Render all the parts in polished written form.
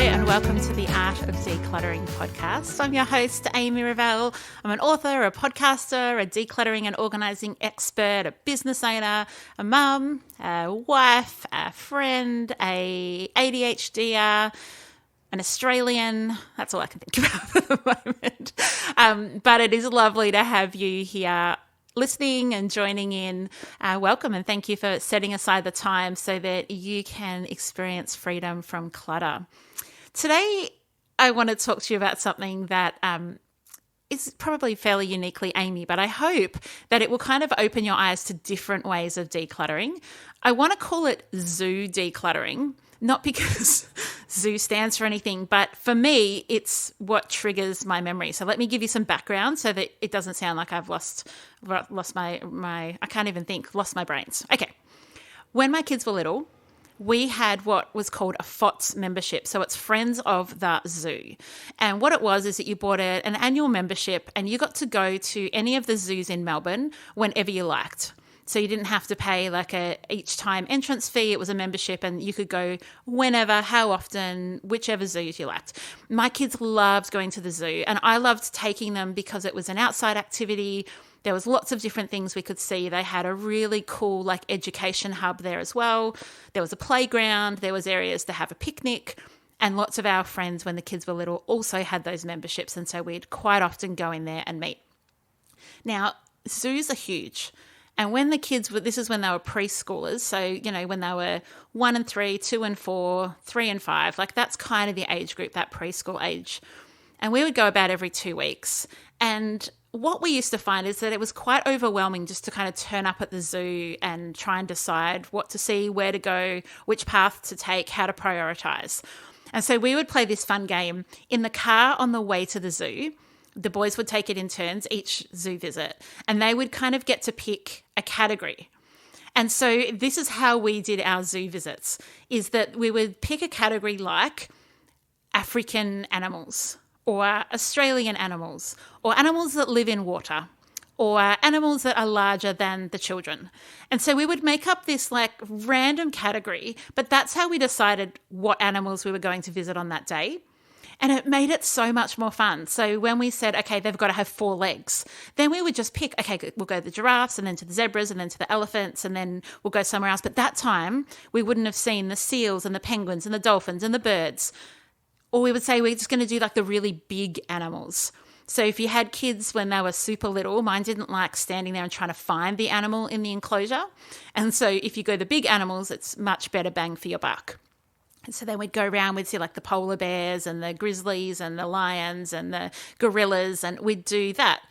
and welcome to the Art of Decluttering podcast. I'm your host, Amy Revell. I'm an author, a podcaster, a decluttering and organising expert, a business owner, a mum, a wife, a friend, a ADHDer, an Australian. That's all I can think about at the moment. But it is lovely to have you here listening and joining in. Welcome, and thank you for setting aside the time so that you can experience freedom from clutter. Today, I want to talk to you about something that is probably fairly uniquely Amy, but I hope that it will kind of open your eyes to different ways of decluttering. I want to call it zoo decluttering, not because zoo stands for anything, but for me, it's what triggers my memory. So let me give you some background so that it doesn't sound like I've lost my I can't even think, lost my brains. Okay. When my kids were little, we had what was called a FOTS membership. So it's Friends of the Zoo. And what it was is that you bought an annual membership and you got to go to any of the zoos in Melbourne whenever you liked. So you didn't have to pay like a each time entrance fee. It was a membership and you could go whenever, how often, whichever zoos you liked. My kids loved going to the zoo and I loved taking them because it was an outside activity. There was lots of different things we could see. They had a really cool like education hub there as well. There was a playground. There was areas to have a picnic. And lots of our friends when the kids were little also had those memberships. And so we'd quite often go in there and meet. Now, zoos are huge. And when the kids were, this is when they were preschoolers. So, you know, when they were 1 and 3, 2 and 4, 3 and 5, like that's kind of the age group, that preschool age. And we would go about every 2 weeks. And what we used to find is that it was quite overwhelming just to kind of turn up at the zoo and try and decide what to see, where to go, which path to take, how to prioritize. And so we would play this fun game in the car on the way to the zoo. The boys would take it in turns, each zoo visit, and they would kind of get to pick a category. And so this is how we did our zoo visits, is that we would pick a category like African animals or Australian animals or animals that live in water or animals that are larger than the children. And so we would make up this like random category, but that's how we decided what animals we were going to visit on that day. And it made it so much more fun. So when we said, okay, they've got to have 4 legs, then we would just pick, okay, we'll go to the giraffes and then to the zebras and then to the elephants and then we'll go somewhere else. But that time we wouldn't have seen the seals and the penguins and the dolphins and the birds. Or we would say we're just going to do like the really big animals. So if you had kids when they were super little, mine didn't like standing there and trying to find the animal in the enclosure. And so if you go the big animals, it's much better bang for your buck. And so then we'd go around, we'd see like the polar bears and the grizzlies and the lions and the gorillas, and we'd do that.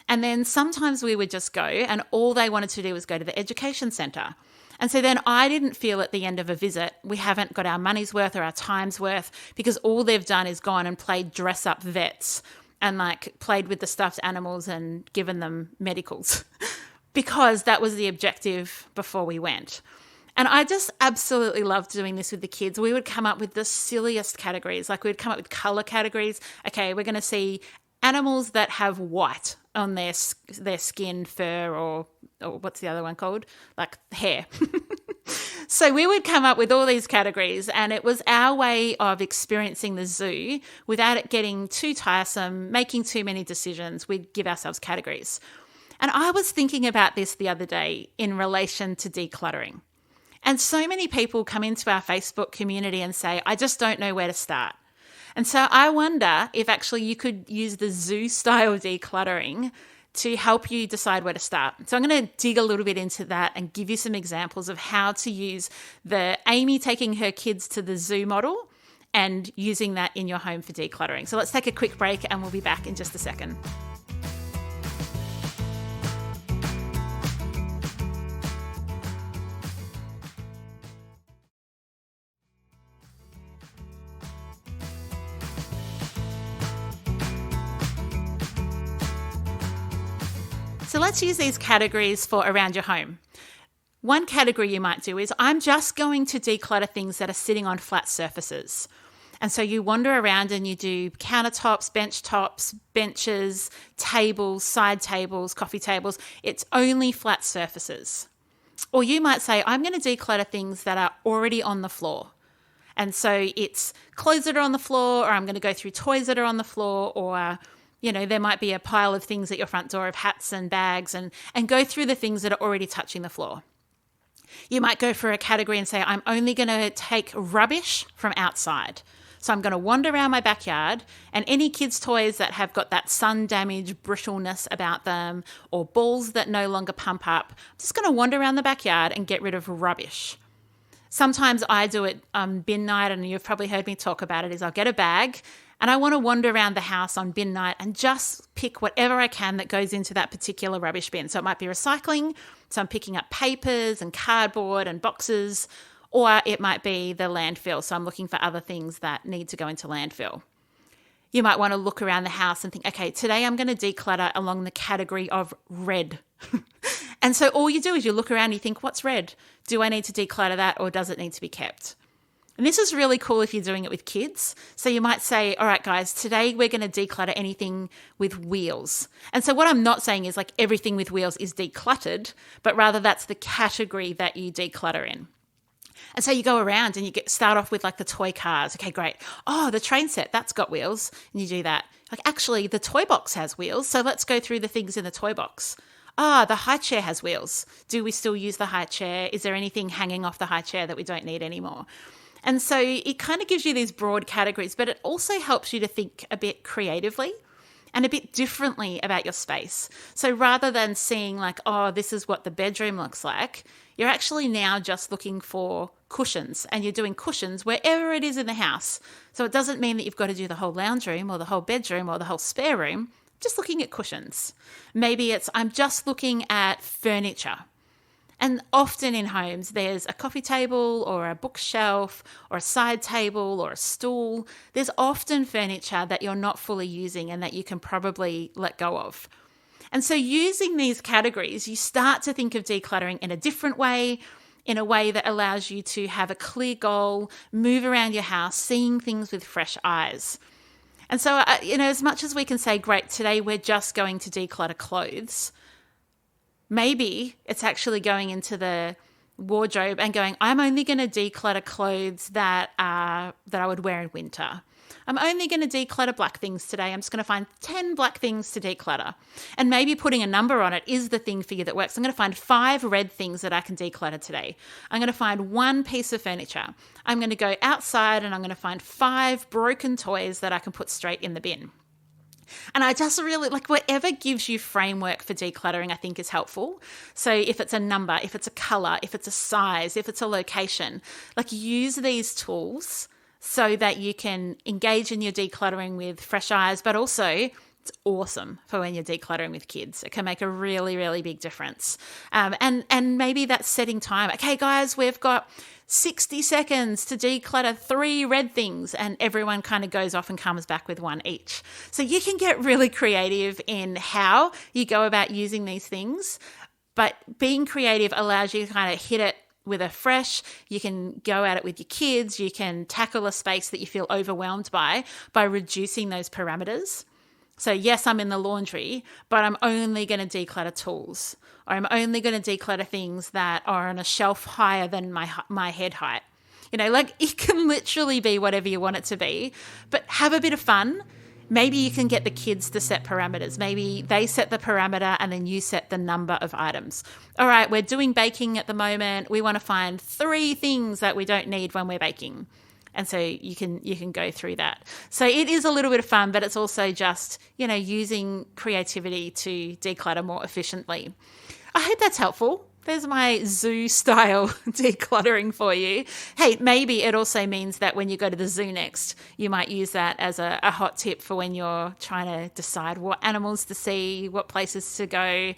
And then sometimes we would just go and all they wanted to do was go to the education centre. And so then I didn't feel at the end of a visit, we haven't got our money's worth or our time's worth because all they've done is gone and played dress up vets and like played with the stuffed animals and given them medicals because that was the objective before we went. And I just absolutely loved doing this with the kids. We would come up with the silliest categories. Like we'd come up with color categories. Okay, we're going to see animals that have white on their skin, fur, or what's the other one called? Like hair. So we would come up with all these categories and it was our way of experiencing the zoo without it getting too tiresome, making too many decisions. We'd give ourselves categories. And I was thinking about this the other day in relation to decluttering. And so many people come into our Facebook community and say, I just don't know where to start. And so I wonder if actually you could use the zoo style decluttering to help you decide where to start. So I'm going to dig a little bit into that and give you some examples of how to use the Amy taking her kids to the zoo model and using that in your home for decluttering. So let's take a quick break and we'll be back in just a second. So let's use these categories for around your home. One category you might do is, I'm just going to declutter things that are sitting on flat surfaces. And so you wander around and you do countertops, bench tops, benches, tables, side tables, coffee tables. It's only flat surfaces. Or you might say, I'm going to declutter things that are already on the floor. And so it's clothes that are on the floor, or I'm going to go through toys that are on the floor, or there might be a pile of things at your front door of hats and bags, and go through the things that are already touching the floor. You might go for a category and say, I'm only going to take rubbish from outside. So I'm going to wander around my backyard, and any kids' toys that have got that sun damage brittleness about them, or balls that no longer pump up, I'm just going to wander around the backyard and get rid of rubbish. Sometimes I do it bin night, and you've probably heard me talk about it, is I'll get a bag and I want to wander around the house on bin night and just pick whatever I can that goes into that particular rubbish bin. So it might be recycling, so I'm picking up papers and cardboard and boxes, or it might be the landfill, so I'm looking for other things that need to go into landfill. You might want to look around the house and think, okay, today I'm going to declutter along the category of red. And so all you do is you look around and you think, what's red? Do I need to declutter that, or does it need to be kept? And this is really cool if you're doing it with kids. So you might say, all right, guys, today we're going to declutter anything with wheels. And so what I'm not saying is like everything with wheels is decluttered, but rather that's the category that you declutter in. And so you go around and you start off with like the toy cars. Okay, great. Oh, the train set, that's got wheels. And you do that. Like, actually, the toy box has wheels. So let's go through the things in the toy box. The high chair has wheels. Do we still use the high chair? Is there anything hanging off the high chair that we don't need anymore? And so it kind of gives you these broad categories, but it also helps you to think a bit creatively and a bit differently about your space. So rather than seeing like, oh, this is what the bedroom looks like, you're actually now just looking for cushions, and you're doing cushions wherever it is in the house. So it doesn't mean that you've got to do the whole lounge room or the whole bedroom or the whole spare room, just looking at cushions. Maybe it's I'm just looking at furniture. And often in homes, there's a coffee table or a bookshelf or a side table or a stool. There's often furniture that you're not fully using and that you can probably let go of. And so using these categories, you start to think of decluttering in a different way, in a way that allows you to have a clear goal, move around your house, seeing things with fresh eyes. And so, as much as we can say, great, today we're just going to declutter clothes, maybe it's actually going into the wardrobe and going, I'm only going to declutter clothes that I would wear in winter. I'm only going to declutter black things today. I'm just going to find 10 black things to declutter. And maybe putting a number on it is the thing for you that works. I'm going to find 5 red things that I can declutter today. I'm going to find 1 piece of furniture. I'm going to go outside and I'm going to find 5 broken toys that I can put straight in the bin. And I just really like whatever gives you framework for decluttering, I think is helpful. So if it's a number, if it's a color, if it's a size, if it's a location, like use these tools so that you can engage in your decluttering with fresh eyes, but also it's awesome for when you're decluttering with kids. It can make a really, really big difference. And maybe that's setting time. Okay, guys, we've got 60 seconds to declutter 3 red things, and everyone kind of goes off and comes back with 1 each. So you can get really creative in how you go about using these things, but being creative allows you to kind of hit it with a fresh, you can go at it with your kids, you can tackle a space that you feel overwhelmed by reducing those parameters. So yes, I'm in the laundry, but I'm only going to declutter tools, or I'm only going to declutter things that are on a shelf higher than my head height. It can literally be whatever you want it to be, but have a bit of fun. Maybe you can get the kids to set parameters. Maybe they set the parameter and then you set the number of items. All right, we're doing baking at the moment. We want to find 3 things that we don't need when we're baking. And so you can go through that. So it is a little bit of fun, but it's also just, using creativity to declutter more efficiently. I hope that's helpful. There's my zoo style decluttering for you. Hey, maybe it also means that when you go to the zoo next, you might use that as a hot tip for when you're trying to decide what animals to see, what places to go.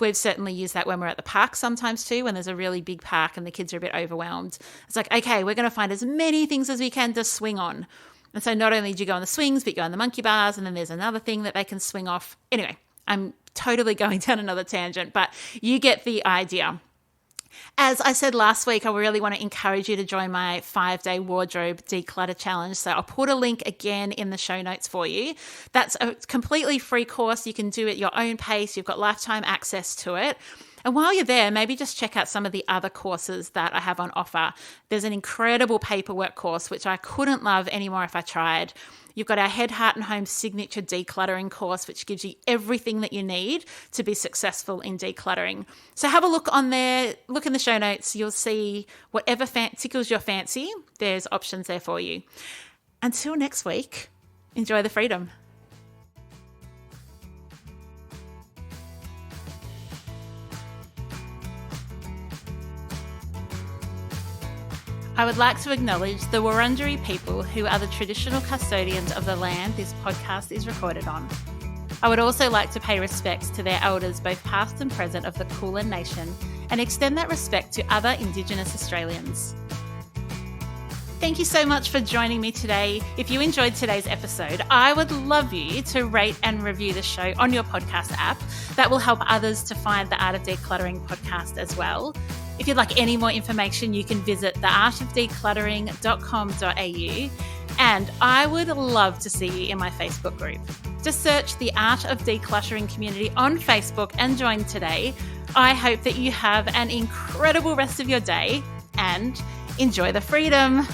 We've certainly used that when we're at the park sometimes too, when there's a really big park and the kids are a bit overwhelmed. It's like, okay, we're going to find as many things as we can to swing on. And so not only do you go on the swings, but you go on the monkey bars, and then there's another thing that they can swing off. Anyway, I'm totally going down another tangent, but you get the idea. As I said last week, I really want to encourage you to join my 5-day wardrobe declutter challenge. So I'll put a link again in the show notes for you. That's a completely free course. You can do it at your own pace. You've got lifetime access to it. And while you're there, maybe just check out some of the other courses that I have on offer. There's an incredible paperwork course, which I couldn't love anymore if I tried. You've got our Head, Heart and Home signature decluttering course, which gives you everything that you need to be successful in decluttering. So have a look on there, look in the show notes. You'll see whatever tickles your fancy. There's options there for you. Until next week, enjoy the freedom. I would like to acknowledge the Wurundjeri people who are the traditional custodians of the land this podcast is recorded on. I would also like to pay respects to their elders, both past and present, of the Kulin Nation, and extend that respect to other Indigenous Australians. Thank you so much for joining me today. If you enjoyed today's episode, I would love you to rate and review the show on your podcast app. That will help others to find the Art of Decluttering podcast as well. If you'd like any more information, you can visit theartofdecluttering.com.au, and I would love to see you in my Facebook group. Just search the Art of Decluttering community on Facebook and join today. I hope that you have an incredible rest of your day and enjoy the freedom.